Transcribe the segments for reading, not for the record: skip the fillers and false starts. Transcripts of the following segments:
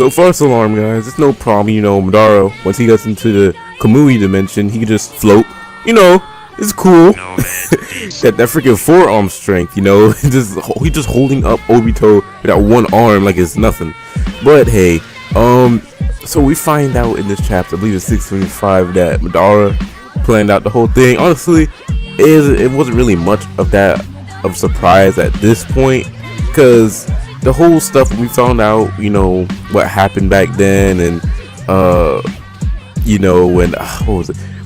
So false alarm, guys. It's no problem. Madara, once he gets into the Kamui dimension, he can just float. It's cool. that freaking forearm strength. He just holding up Obito with that one arm like it's nothing. But hey, so we find out in this chapter, I believe it's 675, that Madara planned out the whole thing. Honestly, it wasn't really much of surprise at this point, because the whole stuff we found out, what happened back then, and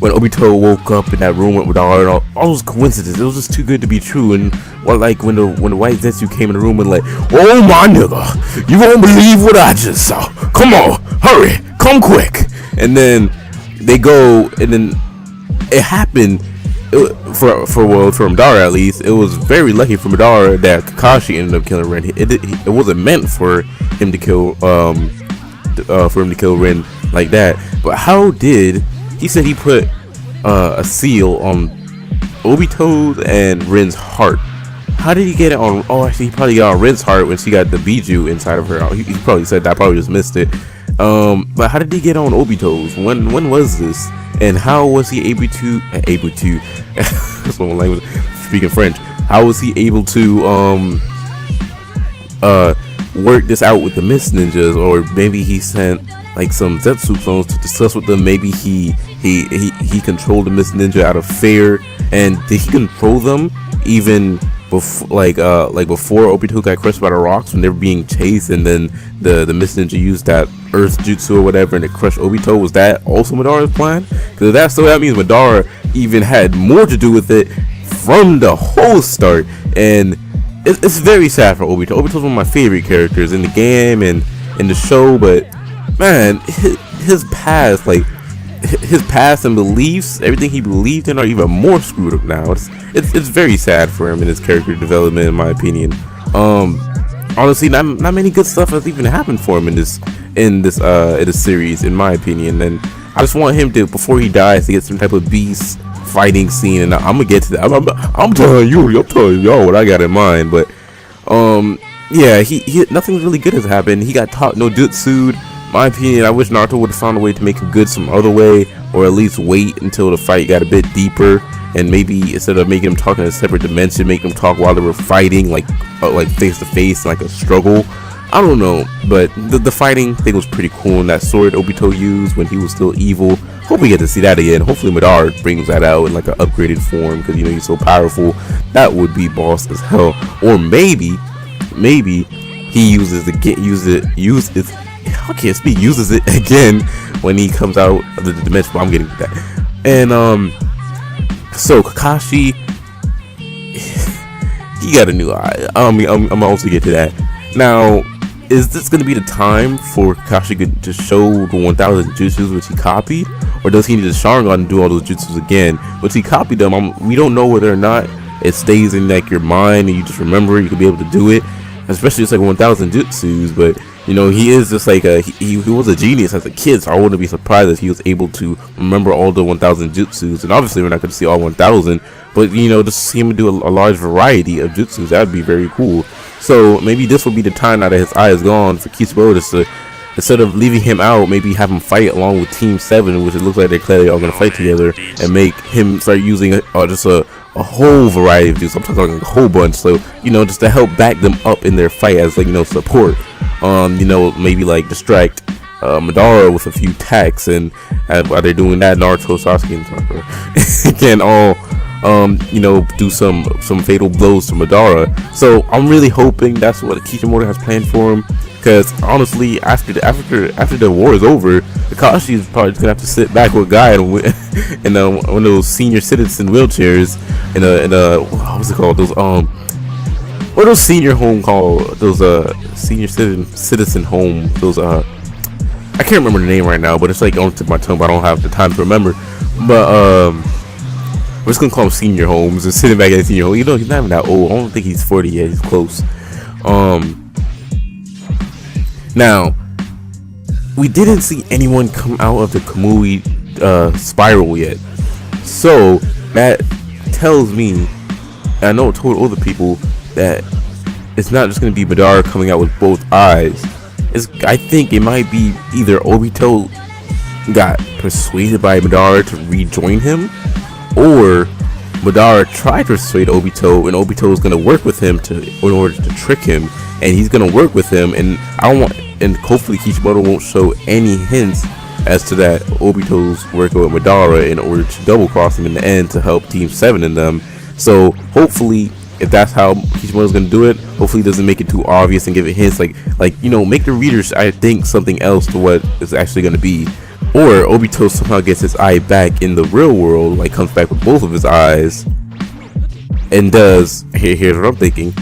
when Obito woke up in that room with Madara and all those coincidences, it was just too good to be true. And when the white Zetsu came in the room and like, oh my nigga, you won't believe what I just saw. Come on, hurry, come quick. And then they go, and then it happened. For Madara, at least, it was very lucky for Madara that Kakashi ended up killing Ren. It wasn't meant for him to kill Ren like that. But how did he said he put a seal on Obito's and Ren's heart? How did he get it on? Oh, actually, he probably got on Ren's heart when she got the Biju inside of her. He probably said that. I probably just missed it. But how did he get on Obito's? When was this? And how was he able to that's one language, speaking French, how was he able to work this out with the Mist Ninjas? Or maybe he sent like some Zetsu clones to discuss with them. Maybe he controlled the Mist Ninja out of fear. And did he control them even before, before Obito got crushed by the rocks when they were being chased, and then the Mist Ninja used that Earth Jutsu or whatever and it crushed Obito? Was that also Madara's plan? Because that means Madara even had more to do with it from the whole start. And it's very sad for Obito. Obito's one of my favorite characters in the game and in the show, but man, his past, his past and beliefs, everything he believed in, are even more screwed up now. It's very sad for him in his character development, in my opinion. Honestly, not many good stuff has even happened for him in this series, in my opinion. And I just want him to, before he dies, to get some type of beast fighting scene. And I'm gonna get to that. I'm telling y'all what I got in mind. But yeah, he nothing really good has happened. He got taught no jutsu. My opinion, I wish Naruto would have found a way to make him good some other way, or at least wait until the fight got a bit deeper, and maybe instead of making them talk in a separate dimension, make them talk while they were fighting, like face to face, like a struggle. I don't know, but the fighting thing was pretty cool, and that sword Obito used when he was still evil. Hope we get to see that again. Hopefully Madara brings that out in like an upgraded form, because he's so powerful. That would be boss as hell. Or maybe he uses it again when he comes out of the dimension. Well, I'm getting to that. And so Kakashi, he got a new eye. I'm also get to that. Now, is this going to be the time for Kakashi to show the 1000 jutsus which he copied, or does he need a Sharingan to do all those jutsus again? Which he copied them. We don't know whether or not it stays in like your mind and you just remember it, you could be able to do it. Especially it's like 1000 jutsus, but he is just like he was a genius as a kid, so I wouldn't be surprised if he was able to remember all the 1000 jutsus. And obviously we're not going to see all 1000, but just see him do a large variety of jutsus. That would be very cool. So maybe this will be the time, now that his eye is gone, for Kishibe to, instead of leaving him out, maybe have him fight along with Team 7, which it looks like they're clearly all going to fight together, and make him start using just a whole variety of jutsu. I'm talking a whole bunch, so just to help back them up in their fight as support. Maybe like distract Madara with a few attacks, and while they're doing that, Naruto, Sasuke, and Sakura can all do some fatal blows to Madara. So I'm really hoping that's what Kishimoto has planned for him, because honestly, after the war is over, Kakashi is probably just gonna have to sit back with Guy in one of those senior citizen wheelchairs in a what's it called, what are those senior home called, those senior citizen home, those I can't remember the name right now, but it's like on the tip of my tongue, but I don't have the time to remember. But we're just gonna call him senior homes, and sitting back at a senior home. He's not even that old. I don't think he's 40 yet. He's close. Now, we didn't see anyone come out of the Kamui spiral yet, so that tells me, and I know it told other people, that it's not just gonna be Madara coming out with both eyes. I think it might be either Obito got persuaded by Madara to rejoin him, or Madara tried to persuade Obito, and Obito is going to work with him in order to trick him, and he's going to work with him, and hopefully Kishimoto won't show any hints as to that Obito's working with Madara in order to double cross him in the end to help Team 7 in them. So hopefully, if that's how Kishimoto's gonna do it, hopefully he doesn't make it too obvious and give it hints like make the readers I think something else to what it's actually gonna be. Or Obito somehow gets his eye back in the real world, like comes back with both of his eyes, and does here's what I'm thinking.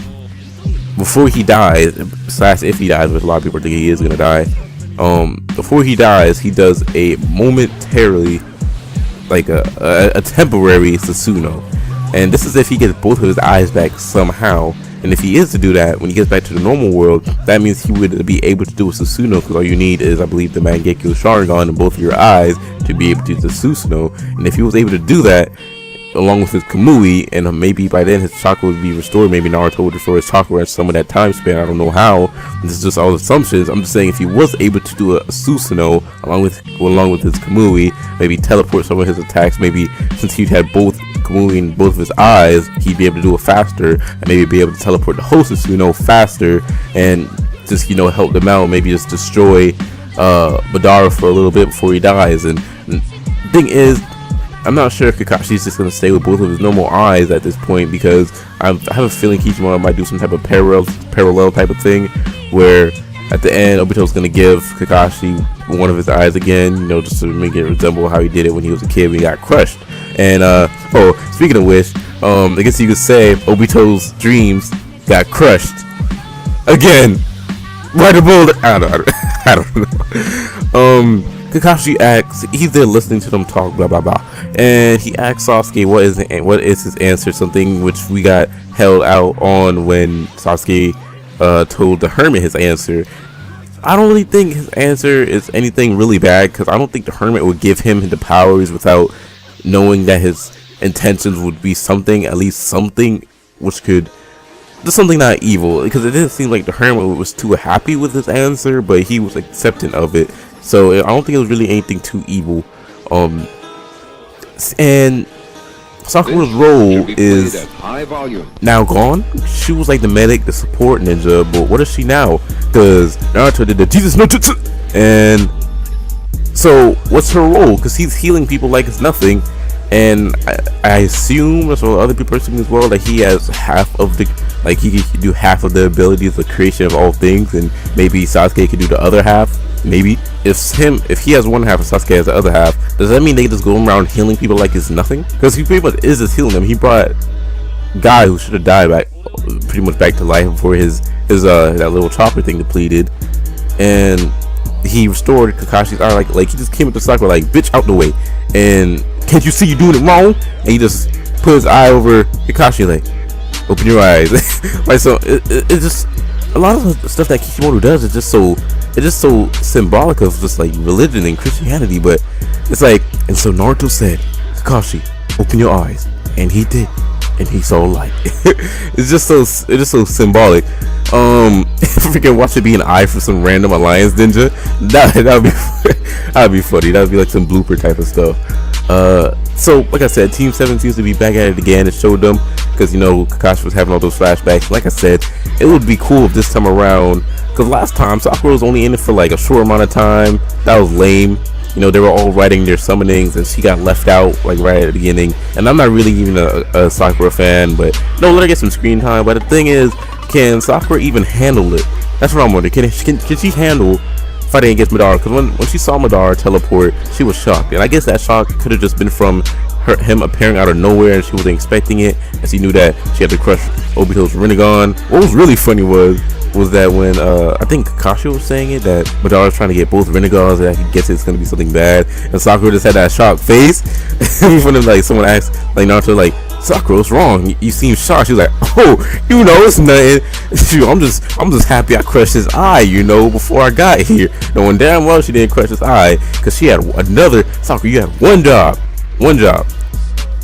Before he dies, / if he dies, which a lot of people think he is gonna die, before he dies, he does a momentarily, like a temporary Susanoo. And this is if he gets both of his eyes back somehow. And if he is to do that, when he gets back to the normal world, that means he would be able to do a Susanoo, because all you need is, I believe, the Mangekyo Sharingan in both of your eyes to be able to do the Susanoo. And if he was able to do that, along with his Kamui, and maybe by then his chakra would be restored, maybe Naruto would restore his chakra at some of that time span, I don't know how, this is just all assumptions. I'm just saying if he was able to do a Susanoo along with his Kamui, maybe teleport some of his attacks, maybe since he'd had both Kamui in both of his eyes, he'd be able to do it faster, and maybe be able to teleport the whole Susanoo faster, and just help them out, maybe just destroy Madara for a little bit before he dies. And the thing is, I'm not sure if Kakashi's just going to stay with both of his normal eyes at this point, because I have a feeling Kishimoto might do some type of parallel type of thing, where at the end Obito's going to give Kakashi one of his eyes again, just to make it resemble how he did it when he was a kid when he got crushed. And speaking of which, I guess you could say Obito's dreams got crushed again. Right above, I don't know. Kakashi asks, he's there listening to them talk, blah blah blah, and he asks Sasuke what is his answer, something which we got held out on when Sasuke told the hermit his answer. I don't really think his answer is anything really bad, because I don't think the hermit would give him the powers without knowing that his intentions would be something, at least something which could just something not evil, because it didn't seem like the hermit was too happy with his answer, but he was accepting of it. So I don't think it was really anything too evil. And Sakura's role is now gone. She was like the medic, the support ninja, but what is she now? Because Naruto did the Jesus no Jutsu, and so what's her role? Because he's healing people like it's nothing, and I assume, that's what other people are assuming as well, that he has half of the, like he could do half of the abilities, the creation of all things, and maybe Sasuke could do the other half. Maybe if he has one half and Sasuke has the other half, does that mean they just go around healing people like it's nothing? Because he pretty much is just healing them. He brought a guy who should have died back, pretty much back to life before his that little chopper thing depleted, and he restored Kakashi's eye. Like he just came up to Sakura like, bitch, out the way, and can't you see you doing it wrong? And he just put his eye over Kakashi like, open your eyes. Like, so it's just a lot of the stuff that Kishimoto does is just so symbolic of just like religion and Christianity. But it's like, and so Naruto said, Kakashi, open your eyes, and he did, and he saw light. It's just so symbolic. Freaking watch it be an eye for some random alliance ninja. That'd be funny. That'd be like some blooper type of stuff. So like I said, Team 7 seems to be back at it again. It showed them, because Kakashi was having all those flashbacks. Like I said, it would be cool if this time around, because last time Sakura was only in it for like a short amount of time. That was lame. They were all writing their summonings, and she got left out like right at the beginning. And I'm not really even a Sakura fan, but no, let her get some screen time. But the thing is, can Sakura even handle it? That's what I'm wondering. Can she handle fighting against Madara? Because when she saw Madara teleport, she was shocked, and I guess that shock could have just been from him appearing out of nowhere, and she wasn't expecting it, and she knew that she had to crush Obito's Rinnegan. What was really funny was that when I think Kakashi was saying it, that Madara was trying to get both Rinnegans, and he gets it's gonna be something bad, and Sakura just had that shocked face. When like someone asked, like Naruto, like, Sakura, what's wrong? You seem shocked. She was like, oh, it's nothing. I'm just happy I crushed his eye, before I got here. Knowing damn well she didn't crush his eye, because she had another. Sakura, you had one job.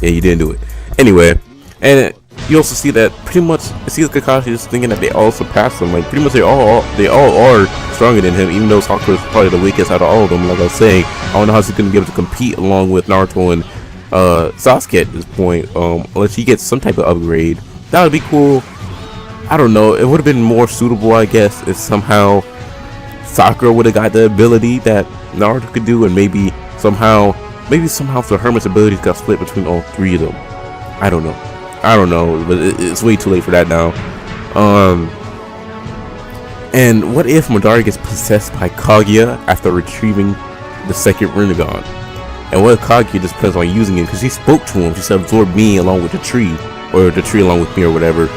Yeah, you didn't do it. Anyway, and you also see that pretty much it seems Kakashi is thinking that they all surpass him. Like pretty much they all are stronger than him, even though Sakura is probably the weakest out of all of them. Like I was saying, I don't know how she's gonna be able to compete along with Naruto and Sasuke at this point, unless he gets some type of upgrade. That would be cool. I don't know, it would have been more suitable, I guess, if somehow Sakura would have got the ability that Naruto could do, and maybe somehow the Hermit's abilities got split between all three of them. I don't know, but it's way too late for that now. And what if Madara gets possessed by Kaguya after retrieving the second Rinnegan? And what if Kaguya just plans on using it? Because she spoke to him, she said absorb me along with the tree, or the tree along with me, or whatever.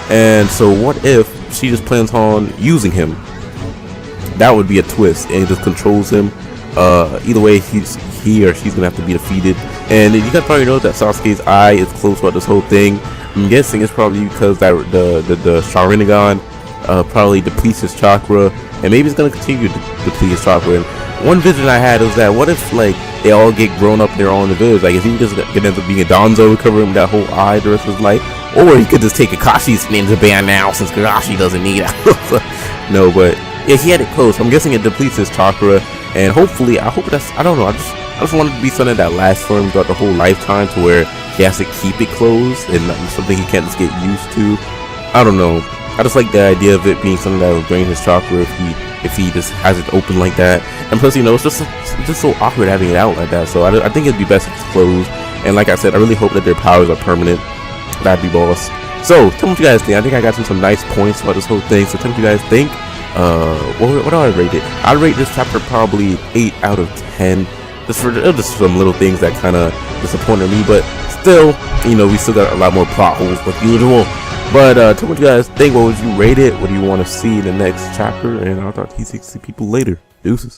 And so what if she just plans on using him? That would be a twist, and it just controls him. Either way, he or she's gonna have to be defeated. And you guys probably know that Sasuke's eye is closed throughout this whole thing. I'm guessing it's probably because that the Sharingan probably depletes his chakra, and maybe it's gonna continue to deplete his chakra. And one vision I had was that what if like they all get grown up, they're all in the village? Like, is he just gonna end up being a Danzo, recovering that whole eye the rest of his life? Or he could just take Kakashi's ninja band now, since Kakashi doesn't need it. No, but yeah, he had it close. I'm guessing it depletes his chakra, and hopefully, I don't know. I just want it to be something that lasts for him throughout the whole lifetime, to where he has to keep it closed and not something he can't just get used to. I don't know. I just like the idea of it being something that will drain his chakra if he just has it open like that. And plus, you know, it's just so awkward having it out like that. So I think it'd be best if it's closed. And like I said, I really hope that their powers are permanent. That'd be boss. So tell me what you guys think. I think I got some nice points about this whole thing. So tell me what you guys think. What do I rate it? I'd rate this chapter probably 8 out of 10. Just some little things that kind of disappointed me, but still, you know, we still got a lot more plot holes like usual. But tell me what you guys think. What would you rate it? What do you want to see in the next chapter? And I'll talk to you 60 people later. Deuces.